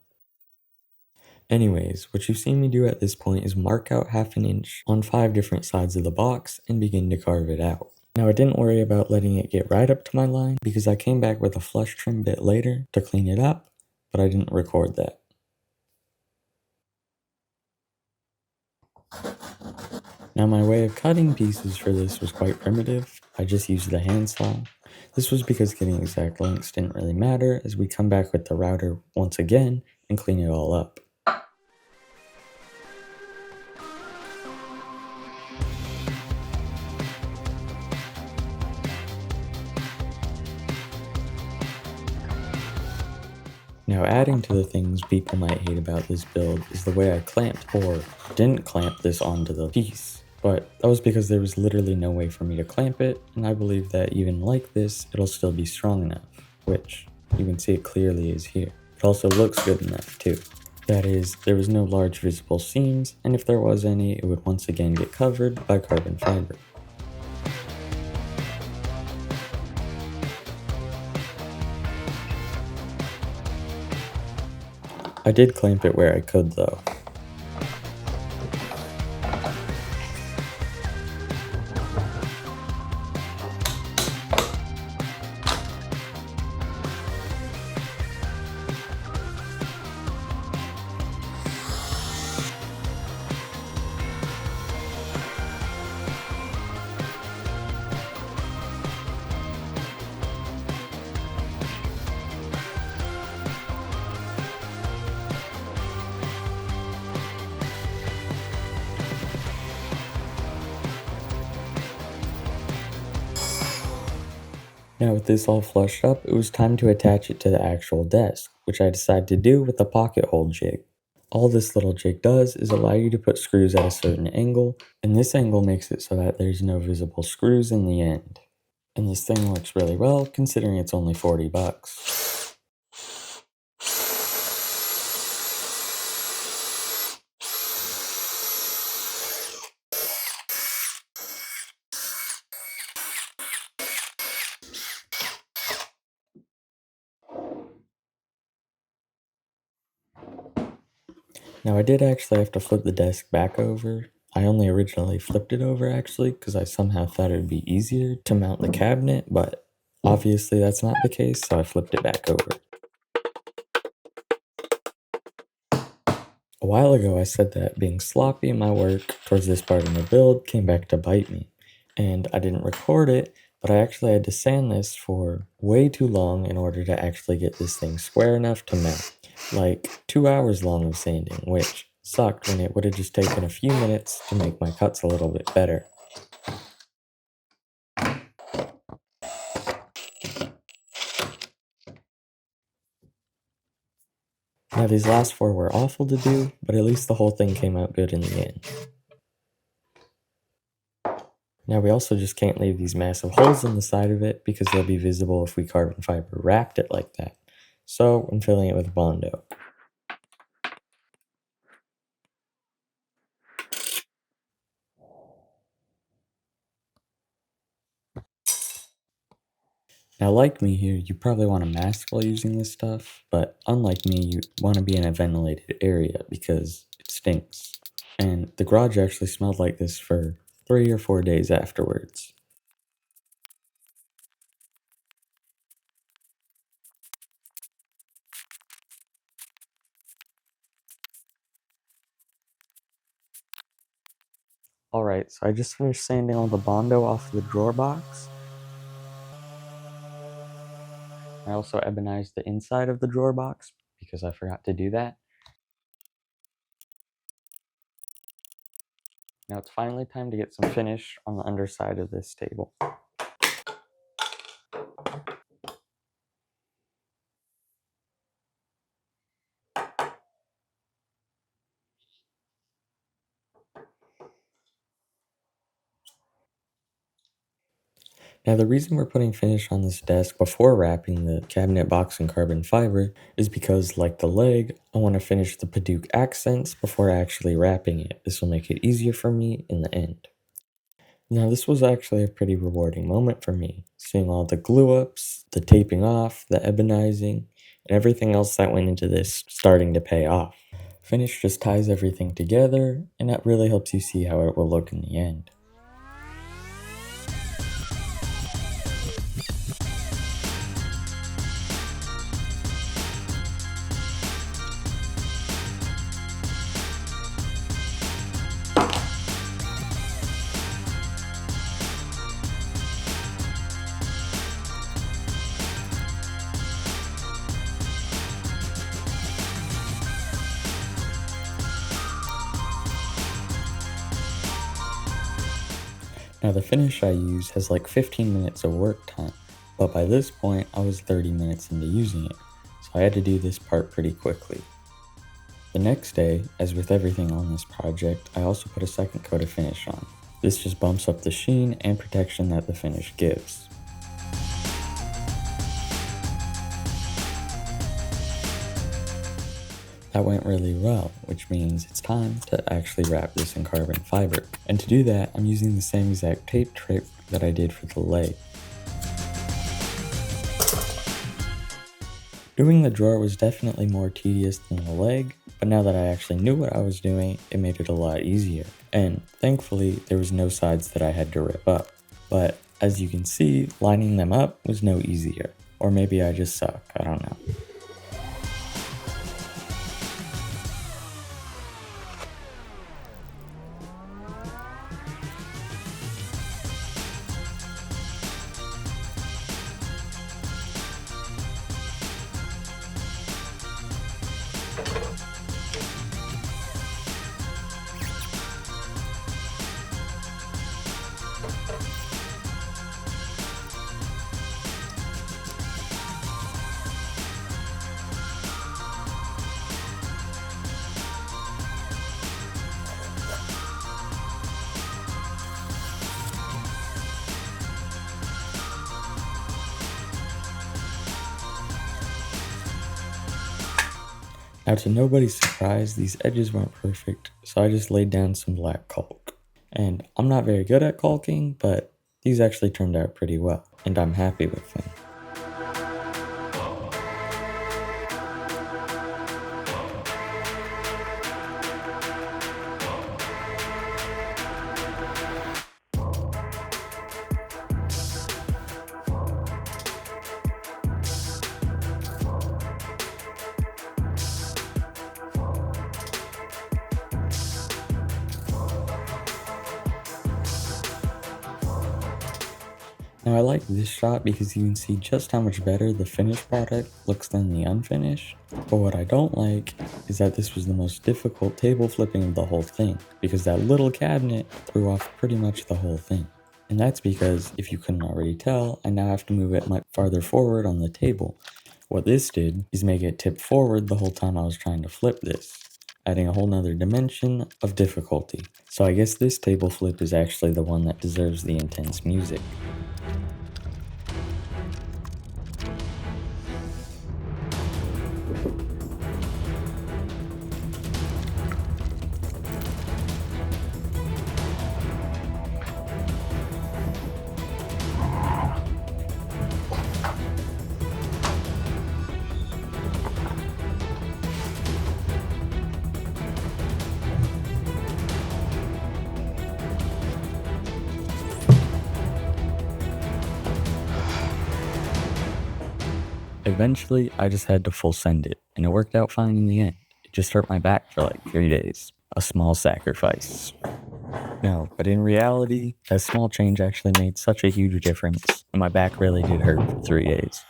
Anyways, what you've seen me do at this point is mark out half an inch on 5 different sides of the box and begin to carve it out. Now I didn't worry about letting it get right up to my line because I came back with a flush trim bit later to clean it up, but I didn't record that. Now my way of cutting pieces for this was quite primitive. I just used the handsaw. This was because getting exact lengths didn't really matter as we come back with the router once again and clean it all up. Now adding to the things people might hate about this build is the way I clamped or didn't clamp this onto the piece. But that was because there was literally no way for me to clamp it, and I believe that even like this, it'll still be strong enough, which you can see it clearly is here. It also looks good enough too. That is, there was no large visible seams, and if there was any, it would once again get covered by carbon fiber. I did clamp it where I could though. Now with this all flushed up, it was time to attach it to the actual desk, which I decided to do with a pocket hole jig. All this little jig does is allow you to put screws at a certain angle, and this angle makes it so that there's no visible screws in the end. And this thing works really well considering it's only 40 bucks. Now I did actually have to flip the desk back over. I only originally flipped it over actually because I somehow thought it would be easier to mount the cabinet, but obviously that's not the case, so I flipped it back over. A while ago I said that being sloppy in my work towards this part of the build came back to bite me, and I didn't record it, but I actually had to sand this for way too long in order to actually get this thing square enough to mount. Like 2 hours long of sanding, which sucked when it would have just taken a few minutes to make my cuts a little bit better. Now these last 4 were awful to do, but at least the whole thing came out good in the end. Now we also just can't leave these massive holes in the side of it because they'll be visible if we carbon fiber wrapped it like that. So I'm filling it with Bondo. Now like me here, you probably want to mask while using this stuff, but unlike me, you want to be in a ventilated area because it stinks. And the garage actually smelled like this for 3 or 4 days afterwards. Alright, so I just finished sanding all the Bondo off the drawer box. I also ebonized the inside of the drawer box because I forgot to do that. Now it's finally time to get some finish on the underside of this table. Now the reason we're putting finish on this desk before wrapping the cabinet box in carbon fiber is because, like the leg, I want to finish the Paduke accents before actually wrapping it. This will make it easier for me in the end. Now this was actually a pretty rewarding moment for me, seeing all the glue ups, the taping off, the ebonizing, and everything else that went into this starting to pay off. Finish just ties everything together, and that really helps you see how it will look in the end. Now the finish I use has like 15 minutes of work time, but by this point I was 30 minutes into using it, so I had to do this part pretty quickly. The next day, as with everything on this project, I also put a second coat of finish on. This just bumps up the sheen and protection that the finish gives. That went really well, which means it's time to actually wrap this in carbon fiber. And to do that, I'm using the same exact tape trick that I did for the leg. Doing the drawer was definitely more tedious than the leg, but now that I actually knew what I was doing, it made it a lot easier. And thankfully, there was no sides that I had to rip up. But as you can see, lining them up was no easier. Or maybe I just suck, I don't know. Now to nobody's surprise, these edges weren't perfect, so I just laid down some black caulk. And I'm not very good at caulking, but these actually turned out pretty well, and I'm happy with them. Now I like this shot because you can see just how much better the finished product looks than the unfinished, but what I don't like is that this was the most difficult table flipping of the whole thing, because that little cabinet threw off pretty much the whole thing. And that's because, if you couldn't already tell, I now have to move it much farther forward on the table, What this did is make it tip forward the whole time I was trying to flip this, adding a whole nother dimension of difficulty. So I guess this table flip is actually the one that deserves the intense music. Eventually, I just had to full send it, and it worked out fine in the end. It just hurt my back for like 3 days. A small sacrifice. No, but in reality, that small change actually made such a huge difference, and my back really did hurt for 3 days.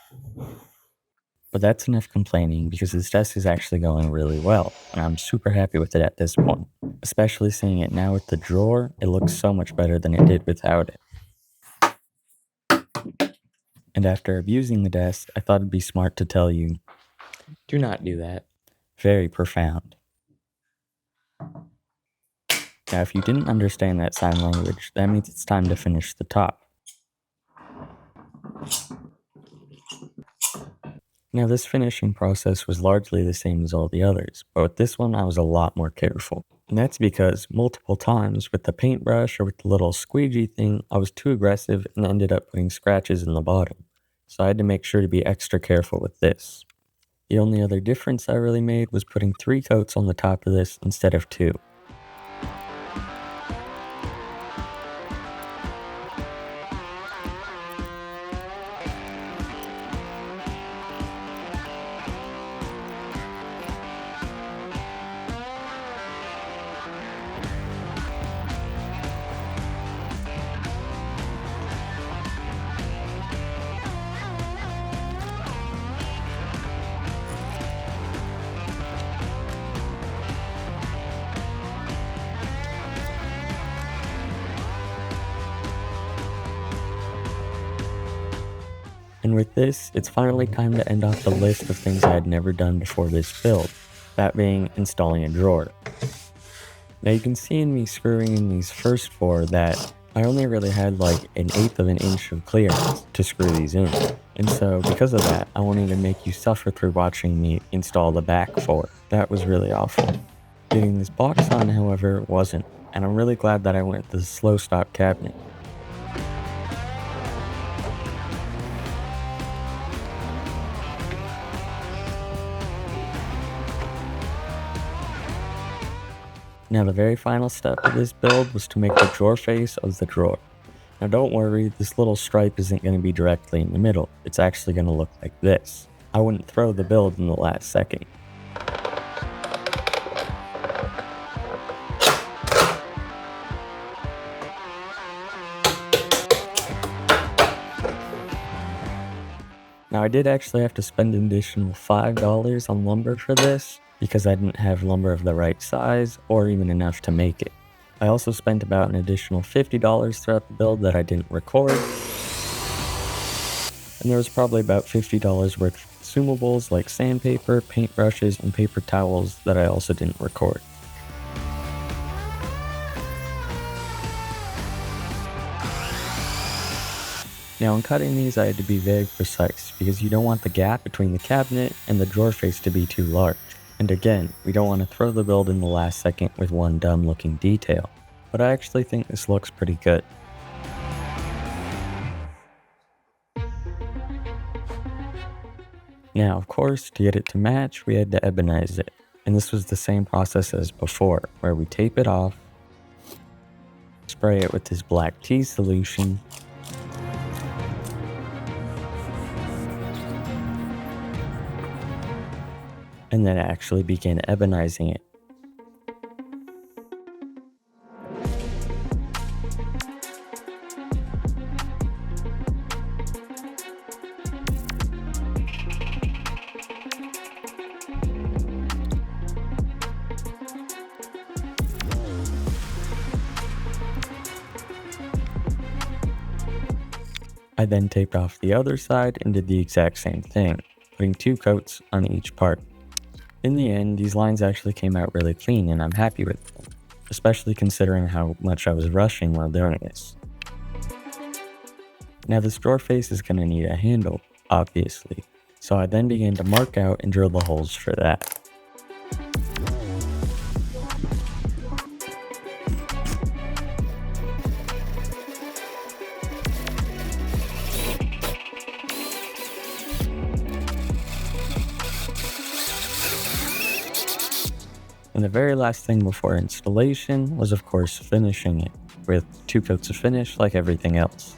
But that's enough complaining because this desk is actually going really well, and I'm super happy with it at this point. Especially seeing it now with the drawer, it looks so much better than it did without it. And after abusing the desk, I thought it'd be smart to tell you, Do not do that. very profound. Now, if you didn't understand that sign language, that means it's time to finish the top. Now, this finishing process was largely the same as all the others, but with this one I was a lot more careful. And that's because multiple times with the paintbrush or with the little squeegee thing, I was too aggressive and ended up putting scratches in the bottom. So I had to make sure to be extra careful with this. The only other difference I really made was putting 3 coats on the top of this instead of 2. And with this, it's finally time to end off the list of things I had never done before this build, that being installing a drawer. Now you can see in me screwing in these first 4 that I only really had like 1/8 of an inch of clearance to screw these in. And so because of that, I won't even make you suffer through watching me install the back 4. That was really awful. Getting this box on, however, wasn't, and I'm really glad that I went with the slow stop cabinet. Now the very final step of this build was to make the drawer face of the drawer. Now don't worry, this little stripe isn't going to be directly in the middle, it's actually going to look like this. I wouldn't throw the build in the last second. Now I did actually have to spend an additional $5 on lumber for this, because I didn't have lumber of the right size, or even enough to make it. I also spent about an additional $50 throughout the build that I didn't record, and there was probably about $50 worth of consumables like sandpaper, paintbrushes, and paper towels that I also didn't record. Now in cutting these I had to be very precise because you don't want the gap between the cabinet and the drawer face to be too large. And again, we don't want to throw the build in the last second with one dumb looking detail. But I actually think this looks pretty good. Now of course, to get it to match, we had to ebonize it. And this was the same process as before, where we tape it off, spray it with this black tea solution, and then actually begin ebonizing it. I then taped off the other side and did the exact same thing. putting 2 coats on each part. In the end, these lines actually came out really clean and I'm happy with them, especially considering how much I was rushing while doing this. Now this drawer face is going to need a handle, obviously, so I then began to mark out and drill the holes for that. And the very last thing before installation was of course finishing it, with 2 coats of finish like everything else.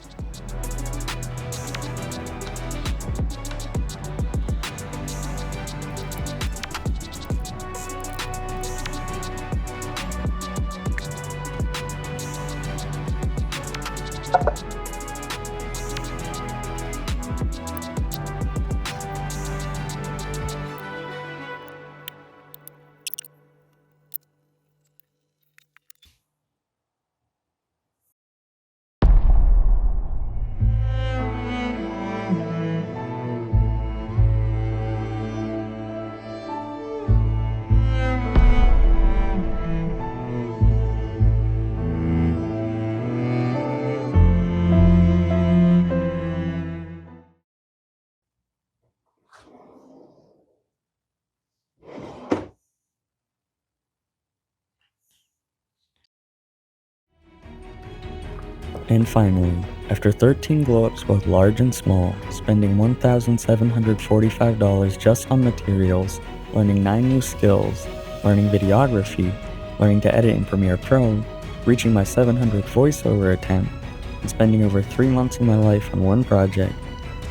And finally, after 13 glow-ups both large and small, spending $1,745 just on materials, learning 9 new skills, learning videography, learning to edit in Premiere Pro, reaching my 700th voiceover attempt, and spending over 3 months of my life on one project,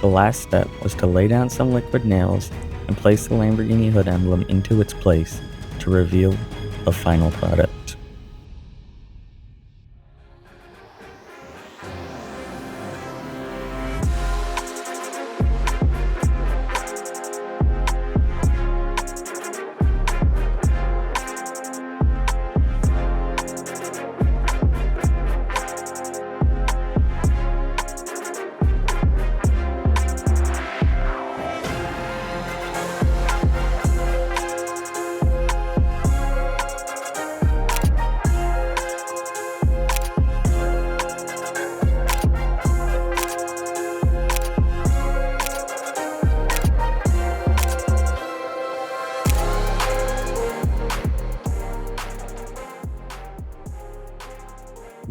the last step was to lay down some liquid nails and place the Lamborghini hood emblem into its place to reveal the final product.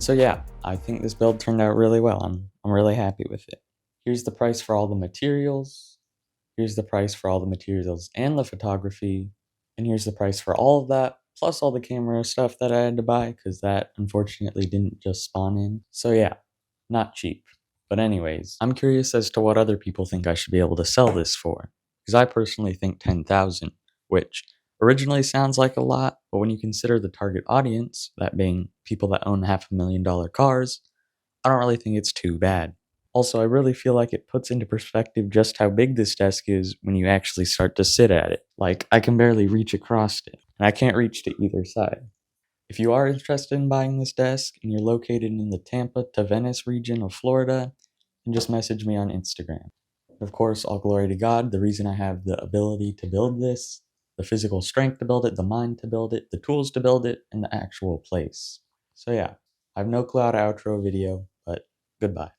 So yeah, I think this build turned out really well. I'm really happy with it. Here's the price for all the materials. Here's the price for all the materials and the photography. And here's the price for all of that, plus all the camera stuff that I had to buy, because that unfortunately didn't just spawn in. So yeah, not cheap. But anyways, I'm curious as to what other people think I should be able to sell this for. Because I personally think 10,000, which originally sounds like a lot, but when you consider the target audience, that being people that own $500,000 cars, I don't really think it's too bad. Also, I really feel like it puts into perspective just how big this desk is when you actually start to sit at it. Like, I can barely reach across it, and I can't reach to either side. If you are interested in buying this desk and you're located in the Tampa to Venice region of Florida, then just message me on Instagram. Of course, all glory to God, the reason I have the ability to build this, the physical strength to build it, the mind to build it, the tools to build it, and the actual place. So yeah, I have no clue how to outro a video, but goodbye.